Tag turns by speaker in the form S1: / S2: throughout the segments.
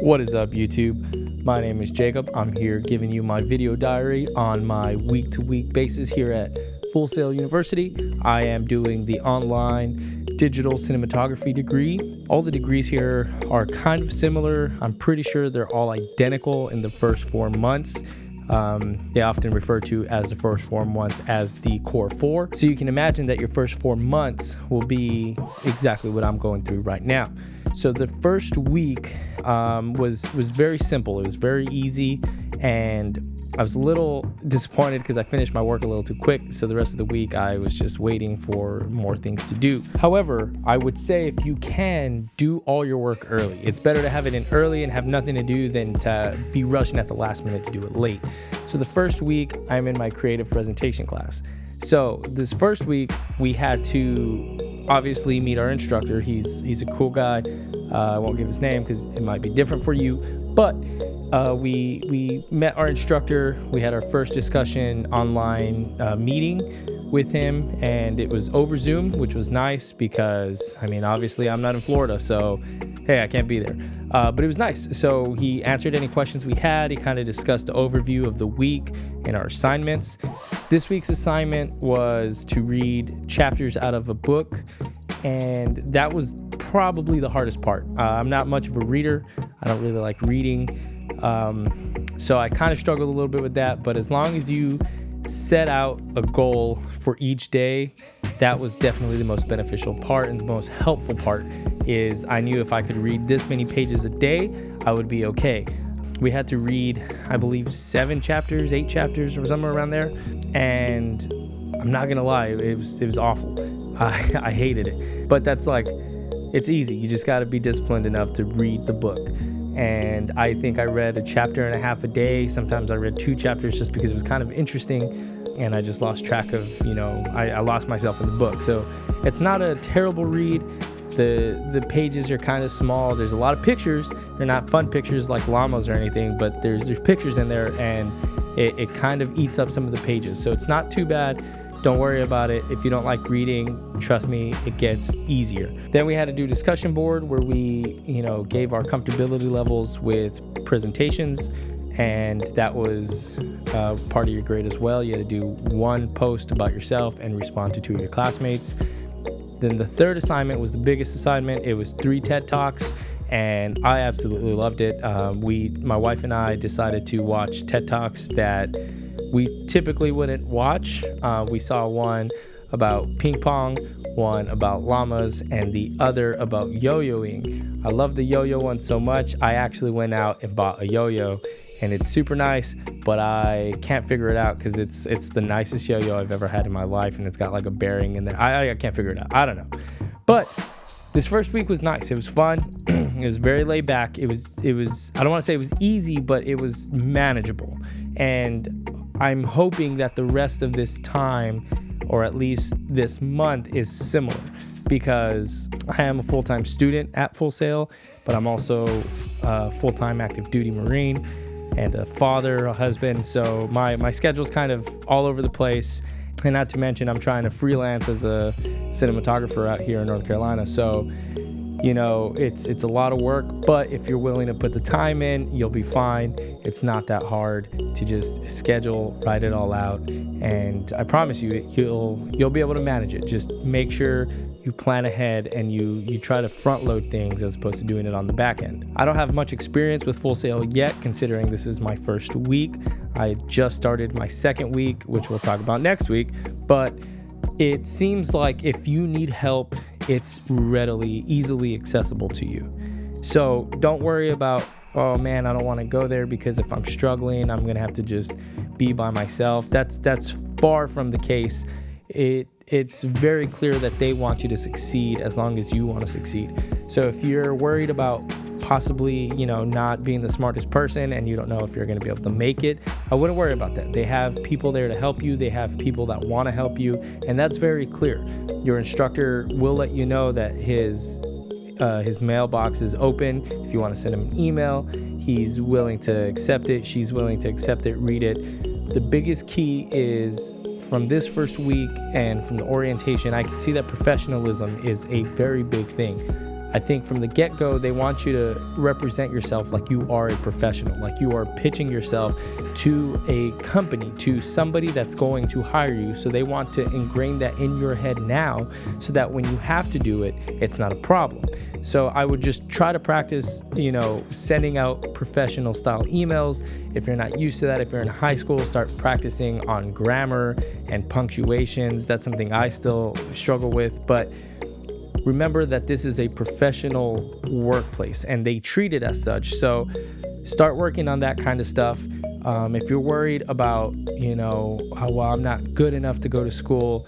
S1: What is up, YouTube? My name is Jacob. I'm here giving you my video diary on my week-to-week basis here at Full Sail University. I am doing the online digital cinematography degree. All the degrees here are kind of similar. I'm pretty sure they're all identical in the first 4 months. They often refer to as the first 4 months as the core 4. So you can imagine that your first 4 months will be exactly what I'm going through right now. So the first week was very simple. It was very easy, and I was a little disappointed because I finished my work a little too quick. So the rest of the week I was just waiting for more things to do. However, I would say if you can, do all your work early. It's better to have it in early and have nothing to do than to be rushing at the last minute to do it late. So the first week I'm in my creative presentation class. So this first week we had to obviously meet our instructor. He's a cool guy. I won't give his name because it might be different for you, but we met our instructor. We had our first discussion online meeting with him, and it was over Zoom, which was nice because, I mean, obviously I'm not in Florida, so hey, I can't be there. But it was nice. So he answered any questions we had. He kind of discussed the overview of the week and our assignments. This week's assignment was to read chapters out of a book, and that was probably the hardest part. I'm not much of a reader. I don't really like reading. So I kind of struggled a little bit with that, but as long as you set out a goal for each day, that was definitely the most beneficial part, and the most helpful part is I knew if I could read this many pages a day, I would be okay. We had to read, I believe, 7 chapters, 8 chapters, or somewhere around there, and I'm not gonna lie, it was awful. I hated it, but that's like, it's easy. You just got to be disciplined enough to read the book. And I think I read a chapter and a half a day. Sometimes I read 2 chapters just because it was kind of interesting, and I just lost track of, I lost myself in the book. So it's not a terrible read. The pages are kind of small. There's a lot of pictures. They're not fun pictures like llamas or anything, but there's pictures in there, and it kind of eats up some of the pages. So it's not too bad. Don't worry about it. If you don't like reading, trust me, it gets easier. Then we had to do a discussion board where we, gave our comfortability levels with presentations, and that was part of your grade as well. You had to do 1 post about yourself and respond to 2 of your classmates. Then the third assignment was the biggest assignment. It was 3 TED Talks, and I absolutely loved it. My wife and I decided to watch TED Talks that we typically wouldn't watch. We saw one about ping pong, one about llamas, and the other about yo-yoing. I love the yo-yo one so much, I actually went out and bought a yo-yo, and it's super nice, but I can't figure it out because it's the nicest yo-yo I've ever had in my life, and it's got like a bearing in there. I can't figure it out. I don't know. But this first week was nice. It was fun. It was very laid back. It was I don't want to say it was easy, but it was manageable. And I'm hoping that the rest of this time, or at least this month, is similar, because I am a full-time student at Full Sail, but I'm also a full-time active duty Marine and a father, a husband. So my schedule's kind of all over the place. And not to mention, I'm trying to freelance as a cinematographer out here in North Carolina. So, it's a lot of work, but if you're willing to put the time in, you'll be fine. It's not that hard to just schedule, write it all out, and I promise you, you'll be able to manage it. Just make sure you plan ahead and you try to front load things as opposed to doing it on the back end. I don't have much experience with Full Sail yet, considering this is my first week. I just started my second week, which we'll talk about next week, but it seems like if you need help, it's easily accessible to you. So don't worry about, oh man, I don't want to go there because if I'm struggling, I'm going to have to just be by myself. That's far from the case. It's very clear that they want you to succeed as long as you want to succeed. So if you're worried about possibly, not being the smartest person and you don't know if you're going to be able to make it, I wouldn't worry about that. They have people there to help you. They have people that want to help you, and that's very clear. Your instructor will let you know that his mailbox is open. If you want to send him an email, he's willing to accept it. She's willing to accept it, read it. The biggest key is, from this first week and from the orientation, I can see that professionalism is a very big thing. I think from the get-go, they want you to represent yourself like you are a professional, like you are pitching yourself to a company, to somebody that's going to hire you. So they want to ingrain that in your head now so that when you have to do it, it's not a problem. So I would just try to practice, sending out professional style emails. If you're not used to that, if you're in high school, start practicing on grammar and punctuations. That's something I still struggle with, but remember that this is a professional workplace and they treat it as such. So start working on that kind of stuff. If you're worried about, I'm not good enough to go to school,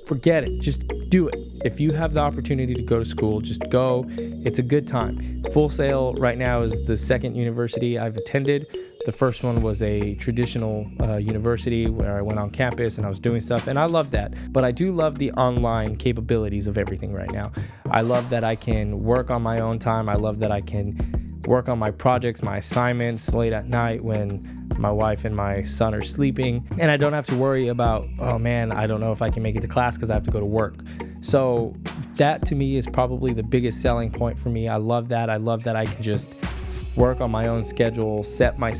S1: forget it. Just do it. If you have the opportunity to go to school, just go. It's a good time. Full Sail right now is the second university I've attended. The first one was a traditional university where I went on campus and I was doing stuff, and I love that. But I do love the online capabilities of everything right now. I love that I can work on my own time. I love that I can work on my projects, my assignments late at night when my wife and my son are sleeping. And I don't have to worry about, oh man, I don't know if I can make it to class because I have to go to work. So that to me is probably the biggest selling point for me. I love that. I love that I can just work on my own schedule, set my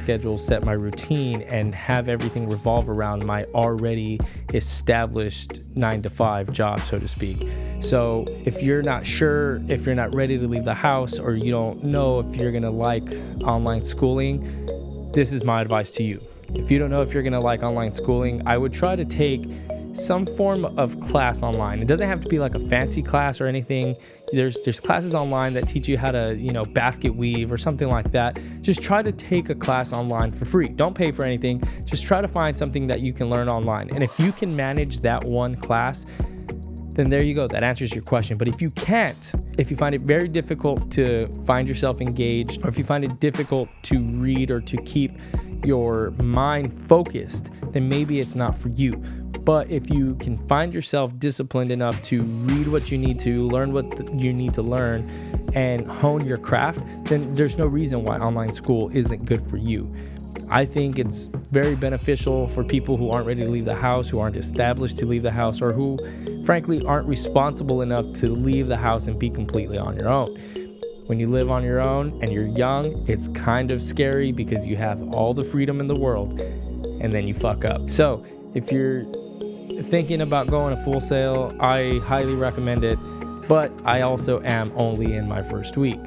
S1: routine, and have everything revolve around my already established 9-to-5 job, so to speak. So if you're not sure, if you're not ready to leave the house, or you don't know if you're gonna like online schooling, this is my advice to you. If you don't know if you're gonna like online schooling, I would try to take some form of class online. It doesn't have to be like a fancy class or anything. There's classes online that teach you how to, basket weave or something like that. Just try to take a class online for free. Don't pay for anything. Just try to find something that you can learn online. And if you can manage that one class, then there you go. That answers your question. But if you can't, if you find it very difficult to find yourself engaged, or if you find it difficult to read or to keep your mind focused, then maybe it's not for you. But if you can find yourself disciplined enough to read what you need to, learn what you need to learn, and hone your craft, then there's no reason why online school isn't good for you. I think it's very beneficial for people who aren't ready to leave the house, who aren't established to leave the house, or who frankly aren't responsible enough to leave the house and be completely on your own. When you live on your own and you're young, it's kind of scary because you have all the freedom in the world and then you fuck up. So if you're thinking about going to Full Sail, I highly recommend it, but I also am only in my first week.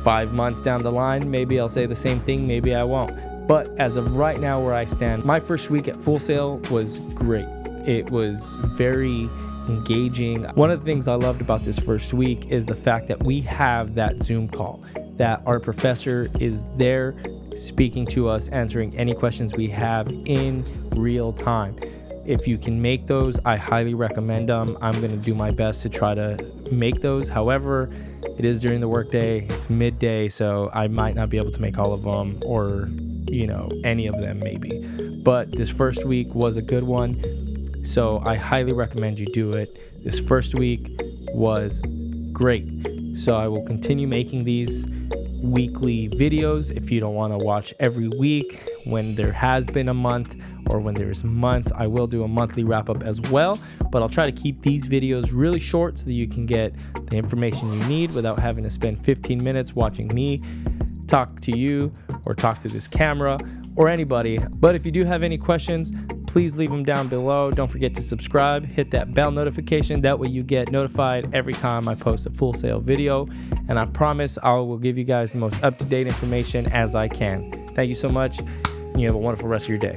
S1: 5 months down the line, maybe I'll say the same thing, maybe I won't. But as of right now where I stand, my first week at Full Sail was great. It was very engaging. One of the things I loved about this first week is the fact that we have that Zoom call, that our professor is there speaking to us, answering any questions we have in real time. If you can make those, I highly recommend them. I'm going to do my best to try to make those. However, it is during the workday, it's midday, so I might not be able to make all of them, or any of them maybe. But this first week was a good one, so I highly recommend you do it. This first week was great. So I will continue making these weekly videos. If you don't want to watch every week, when there has been a month or when there's months, I will do a monthly wrap up as well, but I'll try to keep these videos really short so that you can get the information you need without having to spend 15 minutes watching me talk to you or talk to this camera or anybody. But if you do have any questions, please leave them down below. Don't forget to subscribe, hit that bell notification. That way you get notified every time I post a Full Sail video. And I promise I will give you guys the most up-to-date information as I can. Thank you so much. You have a wonderful rest of your day.